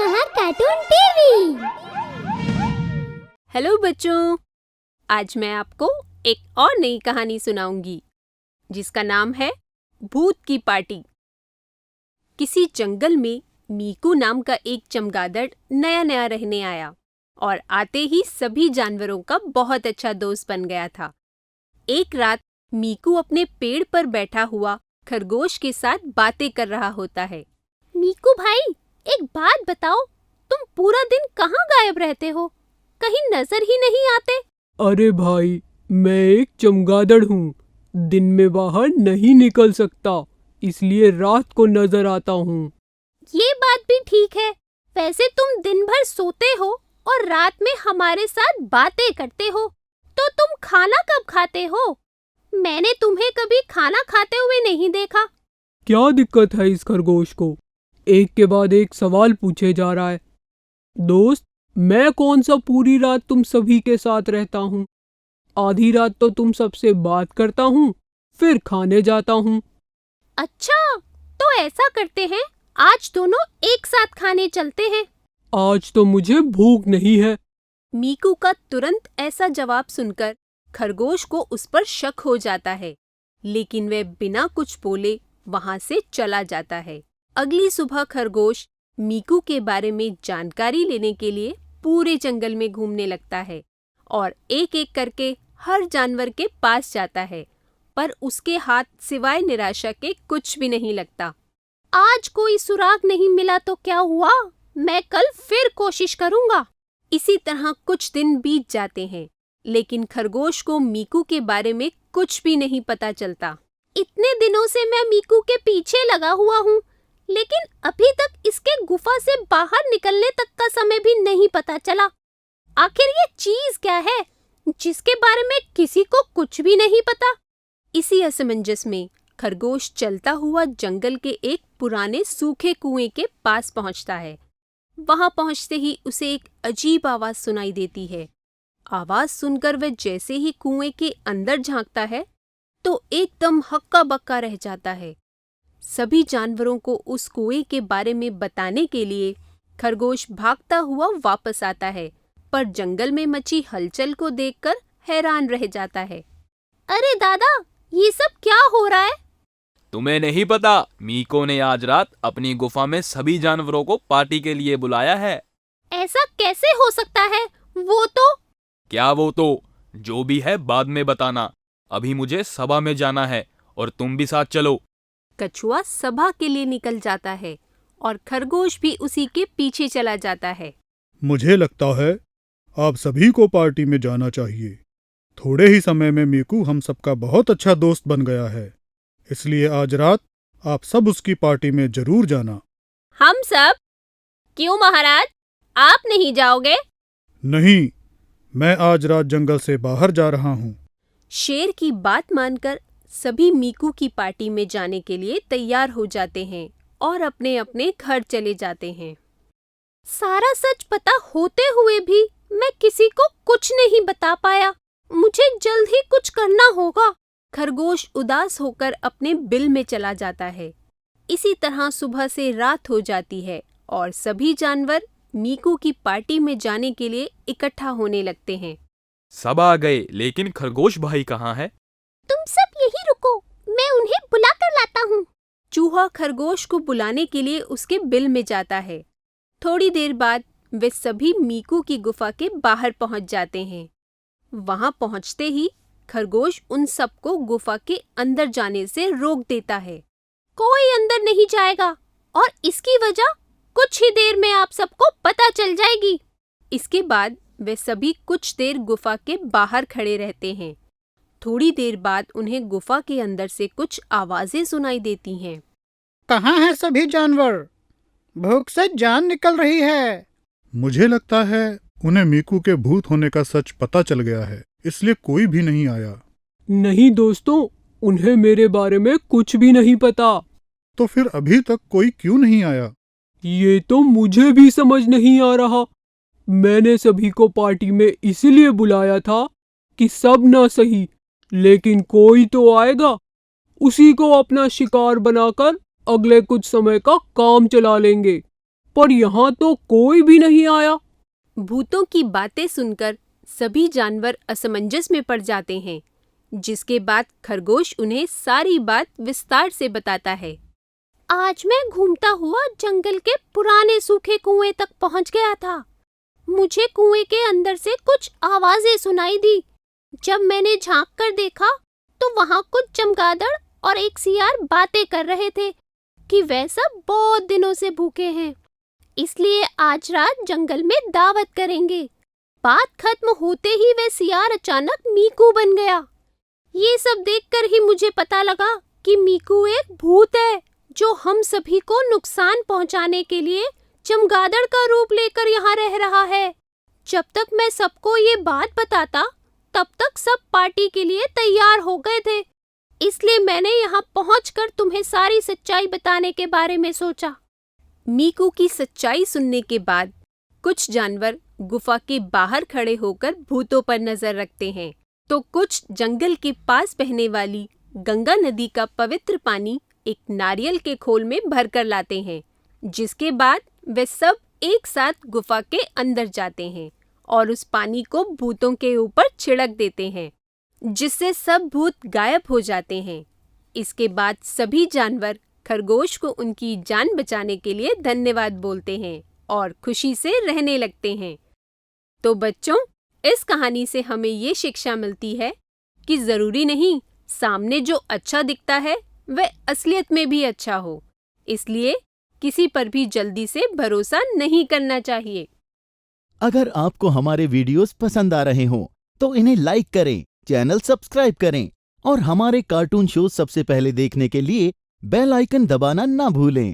Mahar cartoon TV. Hello बच्चों, आज मैं आपको एक और नई कहानी सुनाऊंगी जिसका नाम है भूत की पार्टी। किसी जंगल में मीकू नाम का एक चमगादड़ नया नया रहने आया और आते ही सभी जानवरों का बहुत अच्छा दोस्त बन गया था। एक रात मीकू अपने पेड़ पर बैठा हुआ खरगोश के साथ बातें कर रहा होता है। मीकू भाई, एक बात बताओ, तुम पूरा दिन कहाँ गायब रहते हो? कहीं नजर ही नहीं आते। अरे भाई, मैं एक चमगादड़ हूँ। दिन में बाहर नहीं निकल सकता, इसलिए रात को नजर आता हूँ। ये बात भी ठीक है। वैसे तुम दिन भर सोते हो और रात में हमारे साथ बातें करते हो, तो तुम खाना कब खाते हो? मैंने तुम्हें कभी खाना खाते हुए नहीं देखा। क्या दिक्कत है इस खरगोश को? एक के बाद एक सवाल पूछे जा रहा है। दोस्त, मैं कौन सा पूरी रात तुम सभी के साथ रहता हूँ? आधी रात तो तुम सबसे बात करता हूँ, फिर खाने जाता हूँ। अच्छा, तो ऐसा करते हैं, आज दोनों एक साथ खाने चलते हैं। आज तो मुझे भूख नहीं है। मीकू का तुरंत ऐसा जवाब सुनकर खरगोश को उस पर शक हो जाता है, लेकिन वह बिना कुछ बोले वहां से चला जाता है। अगली सुबह खरगोश मीकू के बारे में जानकारी लेने के लिए पूरे जंगल में घूमने लगता है और एक एक करके हर जानवर के पास जाता है, पर उसके हाथ सिवाय निराशा के कुछ भी नहीं लगता। आज कोई सुराग नहीं मिला तो क्या हुआ? मैं कल फिर कोशिश करूंगा। इसी तरह कुछ दिन बीत जाते हैं, लेकिन खरगोश को मीकू के बारे में कुछ भी नहीं पता चलता। इतने दिनों से मैं मीकू के पीछे लगा हुआ हूँ, लेकिन अभी तक इसके गुफा से बाहर निकलने तक का समय भी नहीं पता चला। आखिर ये चीज क्या है जिसके बारे में किसी को कुछ भी नहीं पता? इसी असमंजस में खरगोश चलता हुआ जंगल के एक पुराने सूखे कुएं के पास पहुंचता है। वहां पहुंचते ही उसे एक अजीब आवाज सुनाई देती है। आवाज सुनकर वह जैसे ही कुएं के अंदर झांकता है तो एकदम हक्का बक्का रह जाता है। सभी जानवरों को उस कुएं के बारे में बताने के लिए खरगोश भागता हुआ वापस आता है, पर जंगल में मची हलचल को देखकर हैरान रह जाता है। अरे दादा, ये सब क्या हो रहा है? तुम्हें नहीं पता, मीको ने आज रात अपनी गुफा में सभी जानवरों को पार्टी के लिए बुलाया है। ऐसा कैसे हो सकता है? क्या वो तो? जो भी है बाद में बताना। अभी मुझे सभा में जाना है और तुम भी साथ चलो। कछुआ सभा के लिए निकल जाता है और खरगोश भी उसी के पीछे चला जाता है। मुझे लगता है आप सभी को पार्टी में जाना चाहिए। थोड़े ही समय में मीकू हम सबका बहुत अच्छा दोस्त बन गया है, इसलिए आज रात आप सब उसकी पार्टी में जरूर जाना। हम सब? क्यों महाराज, आप नहीं जाओगे? नहीं, मैं आज रात जंगल से बाहर जा रहा हूँ। शेर की बात मानकर सभी मीकू की पार्टी में जाने के लिए तैयार हो जाते हैं और अपने अपने घर चले जाते हैं। सारा सच पता होते हुए भी मैं किसी को कुछ नहीं बता पाया। मुझे जल्द ही कुछ करना होगा। खरगोश उदास होकर अपने बिल में चला जाता है। इसी तरह सुबह से रात हो जाती है और सभी जानवर मीकू की पार्टी में जाने के लिए इकट्ठा होने लगते हैं। सब आ गए, लेकिन खरगोश भाई कहाँ है? तुम सब यहीं रुको, मैं उन्हें बुला कर लाता हूँ। चूहा खरगोश को बुलाने के लिए उसके बिल में जाता है। थोड़ी देर बाद वे सभी मीकू की गुफा के बाहर पहुंच जाते हैं। वहां पहुंचते ही खरगोश उन सबको गुफा के अंदर जाने से रोक देता है। कोई अंदर नहीं जाएगा और इसकी वजह कुछ ही देर में आप सबको पता चल जाएगी। इसके बाद वे सभी कुछ देर गुफा के बाहर खड़े रहते हैं। थोड़ी देर बाद उन्हें गुफा के अंदर से कुछ आवाजें सुनाई देती हैं। कहाँ हैं सभी जानवर? भूख से जान निकल रही है। मुझे लगता है उन्हें मीकू के भूत होने का सच पता चल गया है, इसलिए कोई भी नहीं आया। नहीं दोस्तों, उन्हें मेरे बारे में कुछ भी नहीं पता। तो फिर अभी तक कोई क्यों नहीं आया? ये तो मुझे भी समझ नहीं आ रहा। मैंने सभी को पार्टी में इसलिए बुलाया था कि सब ना सही, लेकिन कोई तो आएगा। उसी को अपना शिकार बनाकर अगले कुछ समय का काम चला लेंगे। पर यहाँ तो कोई भी नहीं आया। भूतों की बातें सुनकर सभी जानवर असमंजस में पड़ जाते हैं, जिसके बाद खरगोश उन्हें सारी बात विस्तार से बताता है। आज मैं घूमता हुआ जंगल के पुराने सूखे कुएं तक पहुंच गया था। मुझे कुएं के अंदर से कुछ आवाजें सुनाई दी। जब मैंने झांक कर देखा तो वहां कुछ चमगादड़ और एक सियार बातें कर रहे थे कि वह सब बहुत दिनों से भूखे हैं, इसलिए आज रात जंगल में दावत करेंगे। बात खत्म होते ही वह सियार अचानक मीकू बन गया। ये सब देखकर ही मुझे पता लगा कि मीकू एक भूत है जो हम सभी को नुकसान पहुंचाने के लिए चमगादड़ का रूप लेकर यहाँ रह रहा है। जब तक मैं सबको ये बात बताता तब तक सब पार्टी के लिए तैयार हो गए थे, इसलिए मैंने यहाँ पहुंचकर तुम्हें सारी सच्चाई बताने के बारे में सोचा। मीकू की सच्चाई सुनने के बाद कुछ जानवर गुफा के बाहर खड़े होकर भूतों पर नजर रखते हैं, तो कुछ जंगल के पास बहने वाली गंगा नदी का पवित्र पानी एक नारियल के खोल में भरकर लाते हैं, जिसके बाद वे सब एक साथ गुफा के अंदर जाते हैं और उस पानी को भूतों के ऊपर छिड़क देते हैं, जिससे सब भूत गायब हो जाते हैं। इसके बाद सभी जानवर खरगोश को उनकी जान बचाने के लिए धन्यवाद बोलते हैं और खुशी से रहने लगते हैं। तो बच्चों, इस कहानी से हमें ये शिक्षा मिलती है कि जरूरी नहीं सामने जो अच्छा दिखता है वह असलियत में भी अच्छा हो, इसलिए किसी पर भी जल्दी से भरोसा नहीं करना चाहिए। अगर आपको हमारे वीडियोस पसंद आ रहे हों तो इन्हें लाइक करें, चैनल सब्सक्राइब करें और हमारे कार्टून शो सबसे पहले देखने के लिए बेल आइकन दबाना ना भूलें।